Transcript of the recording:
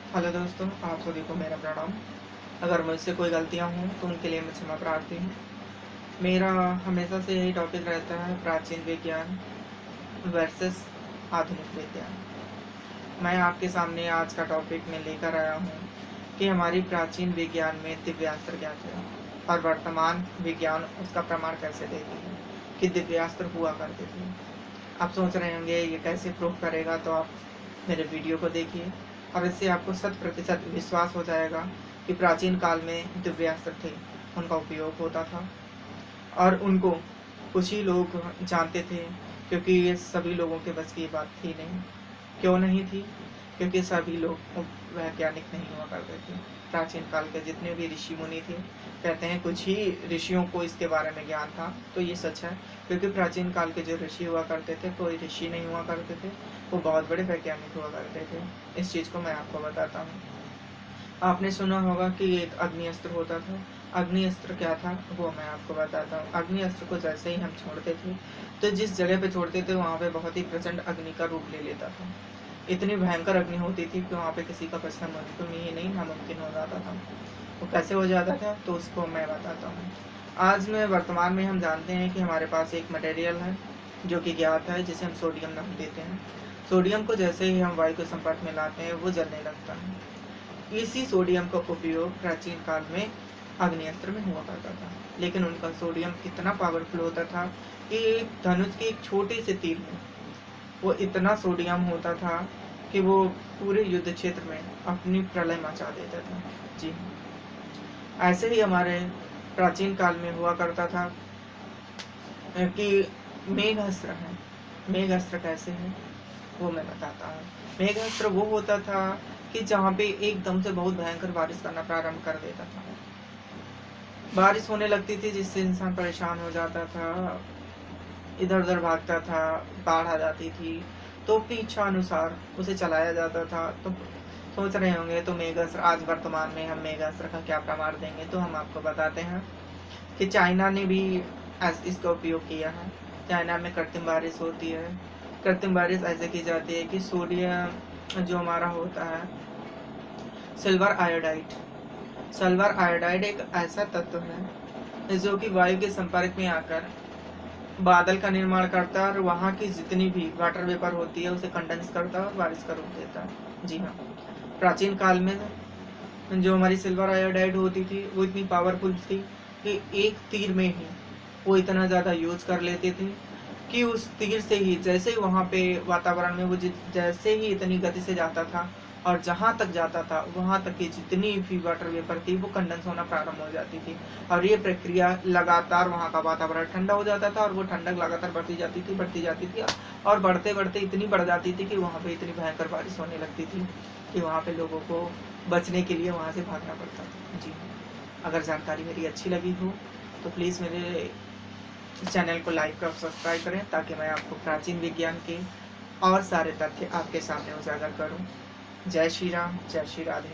Hello दोस्तों, आप सभी को मेरा प्रणाम। अगर मुझसे कोई गलतियां हों तो उनके लिए मैं क्षमा प्रार्थी हूँ। मेरा हमेशा से यही टॉपिक रहता है, प्राचीन विज्ञान वर्सेस आधुनिक विज्ञान। मैं आपके सामने आज का टॉपिक में लेकर आया हूँ कि हमारी प्राचीन विज्ञान में दिव्यास्त्र क्या थे और वर्तमान विज्ञान उसका प्रमाण कैसे देती है कि दिव्यास्त्र हुआ करते थे। आप सोच रहे होंगे ये कैसे प्रूव करेगा, तो आप मेरे वीडियो को देखिए और इससे आपको 100% विश्वास हो जाएगा कि प्राचीन काल में दिव्यास्त्र थे, उनका उपयोग होता था और उनको कुछ ही लोग जानते थे, क्योंकि ये सभी लोगों के बस की बात थी नहीं। क्यों नहीं थी? क्योंकि सभी लोग वैज्ञानिक नहीं हुआ करते थे। प्राचीन काल के जितने भी ऋषि मुनि थे, कहते हैं कुछ ही ऋषियों को इसके बारे में ज्ञान था, तो ये सच है। क्योंकि प्राचीन काल के जो ऋषि हुआ करते थे, कोई ऋषि नहीं हुआ करते थे, वो बहुत बड़े वैज्ञानिक हुआ करते थे। इस चीज़ को मैं आपको बताता हूँ। आपने सुना होगा कि एक अग्नि अस्त्र होता था। अग्नि अस्त्र क्या था वो मैं आपको बताता हूँ। अग्नि अस्त्र को जैसे ही हम छोड़ते थे, तो जिस जगह पे छोड़ते थे वहाँ पे बहुत ही प्रचंड अग्नि का रूप ले लेता था। इतनी भयंकर अग्नि होती थी कि वहाँ पे किसी का बचना मुमकिन ही नहीं, नामुमकिन हो जाता था। वो कैसे हो जाता था तो उसको मैं बताता हूँ। आज में वर्तमान में हम जानते हैं कि हमारे पास एक मटेरियल है जो कि ज्ञात है, जिसे हम सोडियम नाम देते हैं। सोडियम को जैसे ही हम वायु के संपर्क में लाते हैं वो जलने लगता है। इसी सोडियम का उपयोग प्राचीन काल में आग्नेयास्त्र में हुआ करता था। लेकिन उनका सोडियम इतना पावरफुल होता था कि एक धनुष के एक छोटे से तीर में वो इतना सोडियम होता था कि वो पूरे युद्ध क्षेत्र में अपनी प्रलय मचा देता था। जी, ऐसे ही हमारे प्राचीन काल में हुआ करता था कि मेघ अस्त्र है। मेघ अस्त्र कैसे है वो मैं बताता हूँ। मेघ अस्त्र वो होता था कि जहाँ पे एकदम से बहुत भयंकर बारिश करना प्रारंभ कर देता था। बारिश होने लगती थी जिससे इंसान परेशान हो जाता था, इधर उधर भागता था, बाढ़ आ जाती थी, तो अपनी इच्छा अनुसार उसे चलाया जाता था। तो सोच रहे होंगे तो मेघास्त्र, आज वर्तमान में हम मेघास्त्र का क्या प्रमाण देंगे, तो हम आपको बताते हैं कि चाइना ने भी इसका उपयोग किया है। चाइना में कृत्रिम बारिश होती है। कृत्रिम बारिश ऐसे की जाती है कि सोडियम जो हमारा होता है सिल्वर आयोडाइड। सिल्वर आयोडाइड एक ऐसा तत्व है जो कि वायु के संपर्क में आकर बादल का निर्माण करता है और वहाँ की जितनी भी वाटर वेपर होती है उसे कंडेंस करता है और बारिश का रूप देता है। जी हाँ, प्राचीन काल में जो हमारी सिल्वर आयोडाइड होती थी वो इतनी पावरफुल थी कि एक तीर में ही वो इतना ज़्यादा यूज कर लेते थे कि उस तीर से ही जैसे ही वहाँ पे वातावरण में वो जैसे ही इतनी गति से जाता था और जहाँ तक जाता था वहाँ तक की जितनी भी वाटर वेपर थी वो कंडेंस होना प्रारंभ हो जाती थी। और ये प्रक्रिया लगातार वहाँ का वातावरण ठंडा हो जाता था और वो ठंडक लगातार बढ़ती जाती थी और बढ़ते बढ़ते इतनी बढ़ जाती थी कि वहाँ पे इतनी भयंकर बारिश होने लगती थी कि वहाँ पे लोगों को बचने के लिए वहाँ से भागना पड़ता था। जी, अगर जानकारी मेरी अच्छी लगी हो तो प्लीज़ मेरे चैनल को लाइक और सब्सक्राइब करें, ताकि मैं आपको प्राचीन विज्ञान के और सारे तथ्य आपके सामने उजागर करूं। जय श्री राम, जय श्री राधे।